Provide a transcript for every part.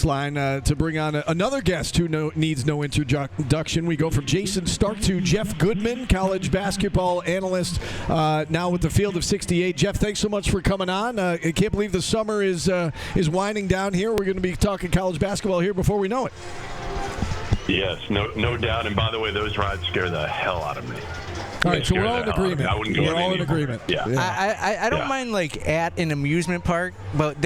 guest line to bring on another guest who needs no introduction. We go from Jason Stark to Jeff Goodman, college basketball analyst, now with the Field of 68. Jeff, thanks so much for coming on. I can't believe the summer is winding down here. We're going to be talking college basketball here before we know it. Yes, no doubt. And by the way, those rides scare the hell out of me. All right, so we're all in agreement. I wouldn't go We're all in agreement. Yeah. I don't mind like at an amusement park, but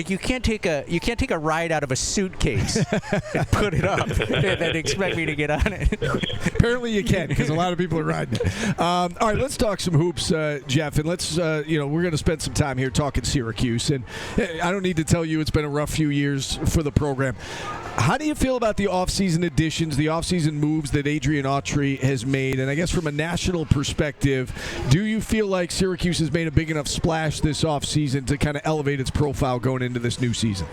you can't take a ride out of a suitcase and put it up and expect me to get on it. Apparently you can, because a lot of people are riding it. All right, let's talk some hoops, Jeff, and let's we're going to spend some time here talking Syracuse. And I don't need to tell you it's been a rough few years for the program. How do you feel about the offseason additions, the offseason moves that Red Autry has made? And I guess from a national perspective, do you feel like Syracuse has made a big enough splash this offseason to kind of elevate its profile going into this new season?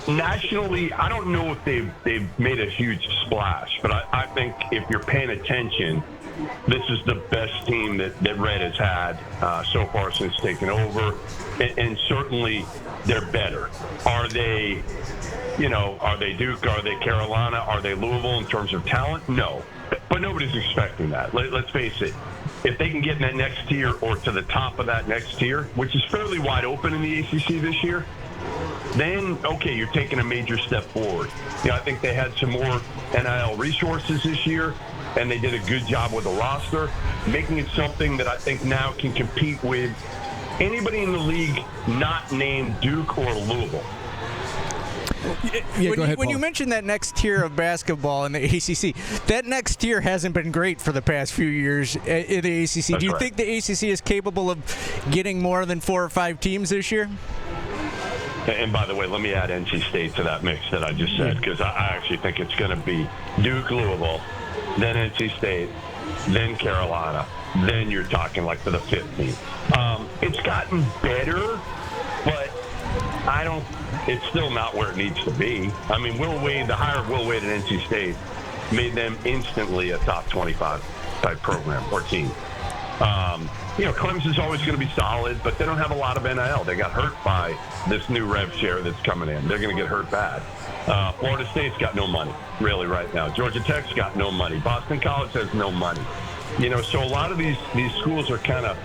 Nationally, I don't know if they've made a huge splash, but I think if you're paying attention, this is the best team that Red has had so far since taking over, and certainly they're better. Are they Duke? Are they Carolina? Are they Louisville in terms of talent? No, but nobody's expecting that. Let's face it. If they can get in that next tier or to the top of that next tier, which is fairly wide open in the ACC this year, then, okay, you're taking a major step forward. I think they had some more NIL resources this year, and they did a good job with the roster, making it something that I think now can compete with anybody in the league not named Duke or Louisville. When you mentioned that next tier of basketball in the ACC, that next tier hasn't been great for the past few years in the ACC. That's Do you right. think the ACC is capable of getting more than 4 or 5 teams this year? And by the way, let me add NC State to that mix that I just said, because I actually think it's going to be Duke, Louisville, then NC State, then Carolina, then you're talking like for the 5th team. It's gotten better, but it's still not where it needs to be. I mean, the hire of Will Wade at NC State made them instantly a top 25 type program or team. Clemson's always going to be solid, but they don't have a lot of NIL. They got hurt by this new Rev Share that's coming in. They're going to get hurt bad. Florida State's got no money, really, right now. Georgia Tech's got no money. Boston College has no money. So a lot of these schools are kind of,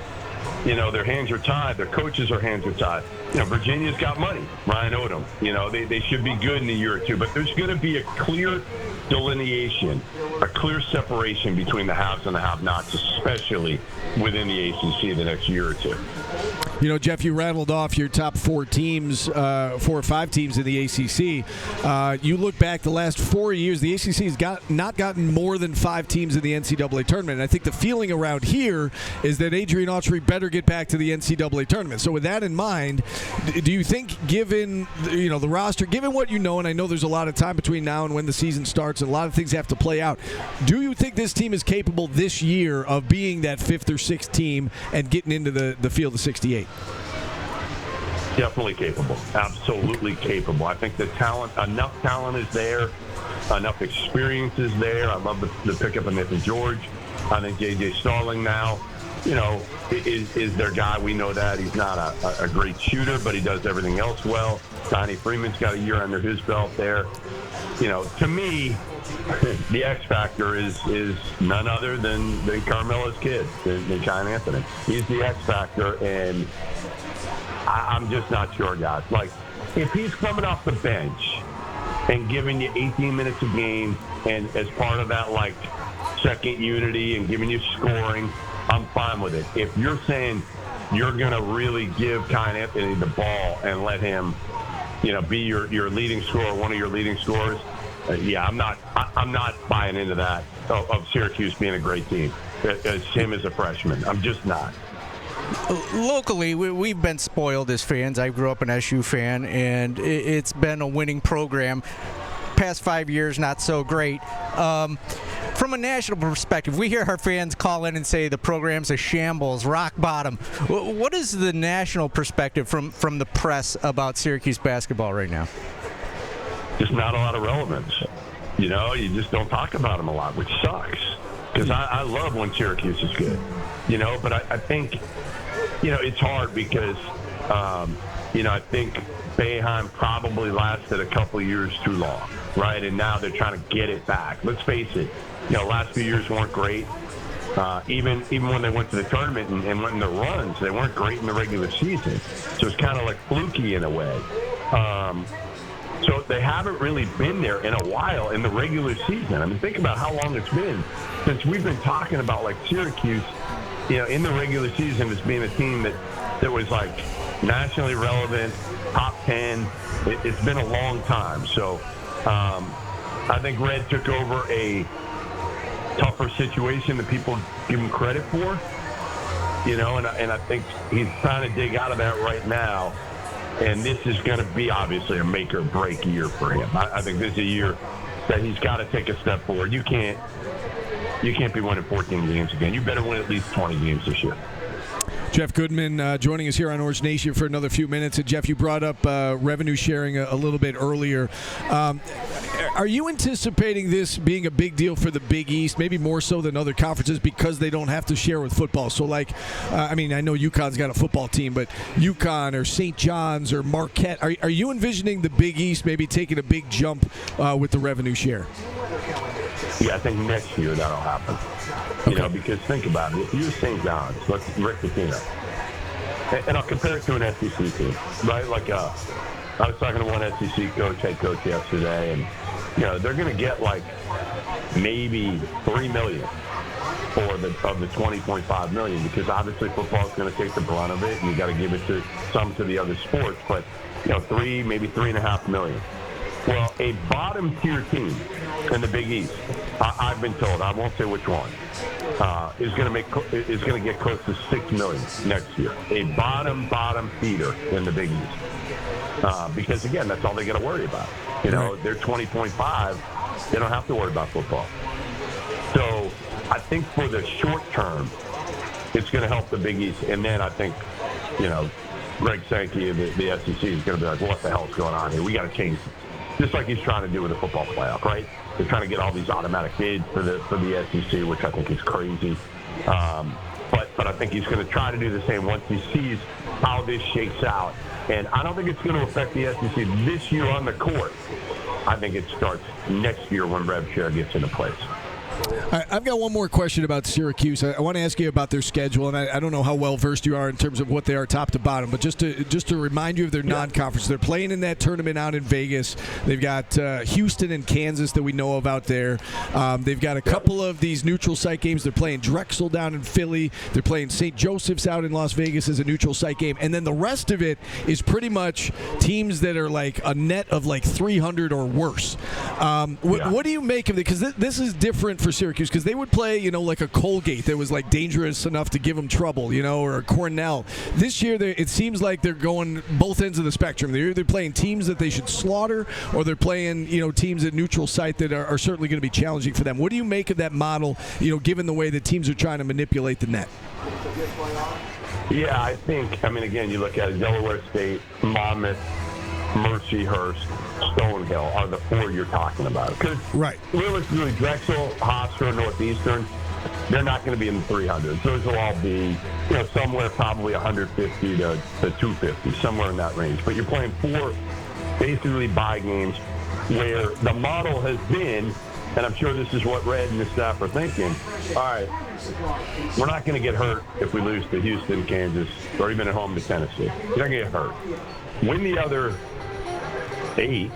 their hands are tied. Their coaches' hands are tied. Virginia's got money. Ryan Odom. They should be good in a year or two. But there's going to be a clear delineation, a clear separation between the haves and the have-nots, especially within the ACC the next year or two. Jeff, you rattled off your top 4 teams, 4 or 5 teams in the ACC. You look back the last 4 years, the ACC has not gotten more than 5 teams in the NCAA tournament. And I think the feeling around here is that Red Autry better get back to the NCAA tournament. So with that in mind, do you think, given the roster, given what and I know there's a lot of time between now and when the season starts, and a lot of things have to play out, do you think this team is capable this year of being that 5th or 6th team and getting into the Field of 68? Definitely capable. Absolutely capable. I think enough talent is there. Enough experience is there. I love the pickup of Nathan George. I think J.J. Starling now, is their guy. We know that. He's not a great shooter, but he does everything else well. Donnie Freeman's got a year under his belt there. To me, the X factor is none other than Carmelo's kid, than Kiyan Anthony. He's the X factor, and I'm just not sure, guys. Like, if he's coming off the bench and giving you 18 minutes a game, and as part of that, like, second unity and giving you scoring, I'm fine with it. If you're saying you're going to really give Kiyan Anthony the ball and let him, be your leading scorer, one of your leading scorers, I'm not buying into that of Syracuse being a great team. It's him as a freshman. I'm just not. Locally, we've been spoiled as fans. I grew up an SU fan, and it's been a winning program. Past 5 years, not so great. From a national perspective, we hear our fans call in and say the program's a shambles, rock bottom. What is the national perspective from the press about Syracuse basketball right now? Just not a lot of relevance. You just don't talk about them a lot, which sucks. Because I love when Syracuse is good. But I think, it's hard because I think Boeheim probably lasted a couple of years too long, right? And now they're trying to get it back. Let's face it, last few years weren't great. Even when they went to the tournament and went in the runs, they weren't great in the regular season. So it's kind of like fluky in a way. So they haven't really been there in a while in the regular season. I mean, think about how long it's been since we've been talking about, like, Syracuse, in the regular season as being a team that was, like, nationally relevant, top 10. It's been a long time. So I think Red took over a tougher situation that people give him credit for, and I think he's trying to dig out of that right now. And this is going to be obviously a make or break year for him. I think this is a year that he's got to take a step forward. You can't be winning 14 games again. You better win at least 20 games this year. Jeff Goodman joining us here on Orange Nation for another few minutes. And Jeff, you brought up revenue sharing a little bit earlier. Are you anticipating this being a big deal for the Big East, maybe more so than other conferences because they don't have to share with football? So, like, I know UConn's got a football team, but UConn or St. John's or Marquette, are you envisioning the Big East maybe taking a big jump with the revenue share? Yeah, I think next year that'll happen. Because think about it. If you're St. John's, like Rick Pitino, and I'll compare it to an SEC team, right? Like I was talking to one SEC head coach yesterday, and they're going to get like maybe $3 million of the $20.5 million, because obviously football is going to take the brunt of it, and you got to give it to the other sports. But maybe $3.5 million. Well, a bottom tier team in the Big East, I've been told, I won't say which one, is going to get close to $6 million next year. A bottom feeder in the Big East, because again, that's all they got to worry about. They're 20.5. They don't have to worry about football. So I think for the short term, it's going to help the Big East, and then I think, Greg Sankey of the SEC is going to be like, what the hell's going on here? We got to change. Just like he's trying to do with the football playoff, right? They're trying to get all these automatic bids for the SEC, which I think is crazy. But I think he's going to try to do the same once he sees how this shakes out. And I don't think it's going to affect the SEC this year on the court. I think it starts next year when Rev Share gets into place. I've got one more question about Syracuse. I want to ask you about their schedule, and I don't know how well versed you are in terms of what they are top to bottom, but just to remind you of their non-conference. They're playing in that tournament out in Vegas. They've got Houston and Kansas that we know of out there. They've got a couple of these neutral site games. They're playing Drexel down in Philly. They're playing St. Joseph's out in Las Vegas as a neutral site game, and then the rest of it is pretty much teams that are like a net of like 300 or worse. What do you make of it? Because this is different for Syracuse, because they would play, like a Colgate that was like dangerous enough to give them trouble, or a Cornell. This year, it seems like they're going both ends of the spectrum. They're either playing teams that they should slaughter, or they're playing, teams at neutral site that are certainly going to be challenging for them. What do you make of that model, given the way that teams are trying to manipulate the net? Yeah, again, you look at Delaware State, Monmouth, Mercyhurst, Stonehill are the four you're talking about. Because realistically, Drexel, Hofstra, Northeastern, they're not going to be in the 300s. Those will all be, somewhere probably 150 to 250, somewhere in that range. But you're playing four basically bye games where the model has been, and I'm sure this is what Red and the staff are thinking, all right, we're not going to get hurt if we lose to Houston, Kansas, or even at home to Tennessee. You're not going to get hurt. Win the other 8.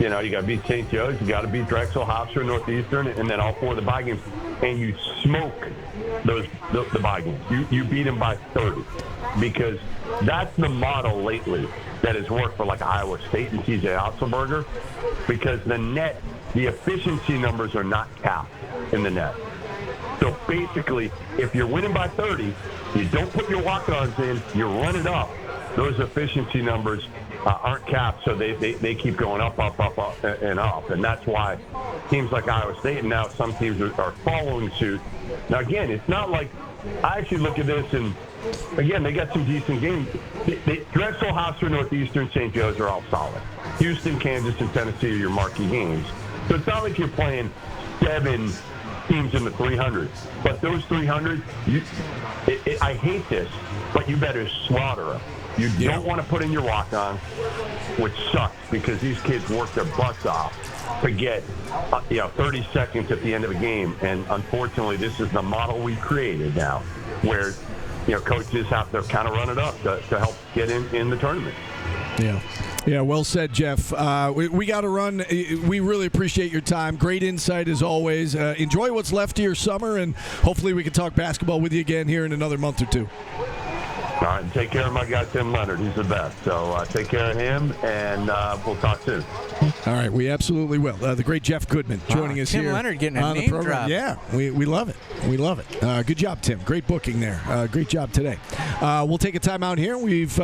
You got to beat St. Joe's, you got to beat Drexel, Hofstra, Northeastern, and then all 4 of the bye games, and you smoke the bye games. You beat them by 30, because that's the model lately that has worked for like Iowa State and TJ Otzelberger, because the efficiency numbers are not capped in the net. So basically, if you're winning by 30, you don't put your walk-ons in, you run it up. Those efficiency numbers aren't capped, so they keep going up, and up. And that's why teams like Iowa State, and now some teams are following suit. Now, again, it's not like – I actually look at this, and, again, they got some decent games. Drexel, Hofstra, Northeastern, St. Joe's are all solid. Houston, Kansas, and Tennessee are your marquee games. So it's not like you're playing 7 teams in the 300s. But those 300s, I hate this, but you better slaughter them. You don't want to put in your walk-on, which sucks because these kids work their butts off to get 30 seconds at the end of a game. And unfortunately, this is the model we created now where coaches have to kind of run it up to help get in the tournament. Yeah, well said, Jeff. We got to run. We really appreciate your time. Great insight as always. Enjoy what's left of your summer, and hopefully we can talk basketball with you again here in another month or two. All right, and take care of my guy, Tim Leonard. He's the best. So take care of him, and we'll talk soon. All right, we absolutely will. The great Jeff Goodman joining us Tim here. Tim Leonard getting a on name the program. drop. Yeah, we love it. We love it. Good job, Tim. Great booking there. Great job today. We'll take a timeout here. We've